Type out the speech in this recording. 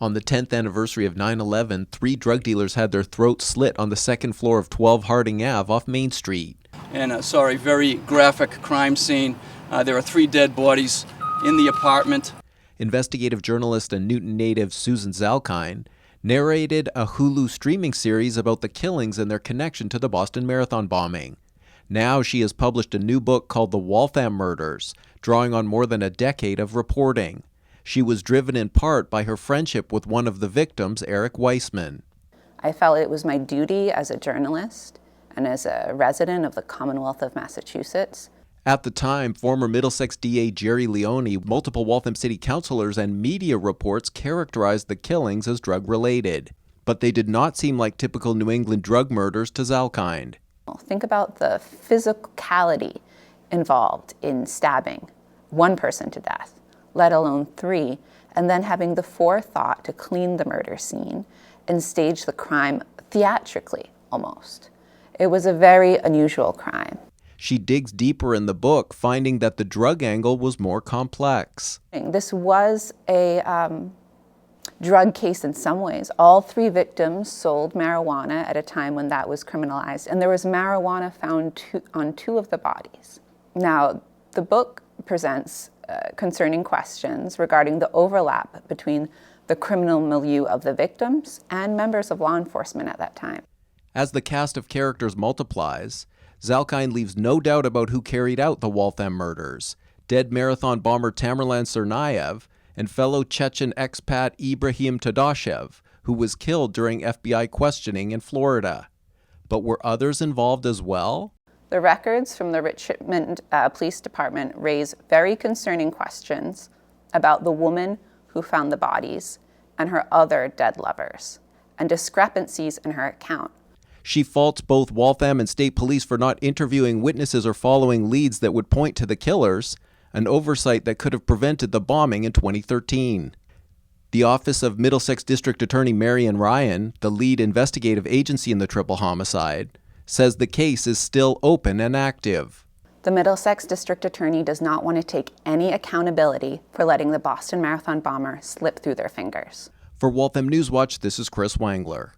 On the 10th anniversary of 9/11, 3 drug dealers had their throats slit on the second floor of 12 Harding Ave off Main Street. And very graphic crime scene. There are 3 dead bodies in the apartment. Investigative journalist and Newton native Susan Zalkind narrated a Hulu streaming series about the killings and their connection to the Boston Marathon bombing. Now she has published a new book called The Waltham Murders, drawing on more than a decade of reporting. She was driven in part by her friendship with one of the victims, Eric Weissman. I felt it was my duty as a journalist and as a resident of the Commonwealth of Massachusetts. At the time, former Middlesex DA Jerry Leone, multiple Waltham City councilors, and media reports characterized the killings as drug-related. But they did not seem like typical New England drug murders to Zalkind. Think about the physicality involved in stabbing one person to death, let alone 3, and then having the forethought to clean the murder scene and stage the crime theatrically, almost. It was a very unusual crime. She digs deeper in the book, finding that the drug angle was more complex. This was a drug case in some ways. All 3 victims sold marijuana at a time when that was criminalized, and there was marijuana found on 2 of the bodies. Now, the book presents concerning questions regarding the overlap between the criminal milieu of the victims and members of law enforcement at that time. As the cast of characters multiplies, Zalkind leaves no doubt about who carried out the Waltham murders: dead marathon bomber Tamerlan Tsarnaev and fellow Chechen expat Ibrahim Tadashev, who was killed during FBI questioning in Florida. But were others involved as well? The records from the Richmond Police Department raise very concerning questions about the woman who found the bodies and her other dead lovers, and discrepancies in her account. She faults both Waltham and state police for not interviewing witnesses or following leads that would point to the killers, an oversight that could have prevented the bombing in 2013. The Office of Middlesex District Attorney Marion Ryan, the lead investigative agency in the triple homicide, says the case is still open and active. The Middlesex District Attorney does not want to take any accountability for letting the Boston Marathon bomber slip through their fingers. For Waltham Newswatch, this is Chris Wangler.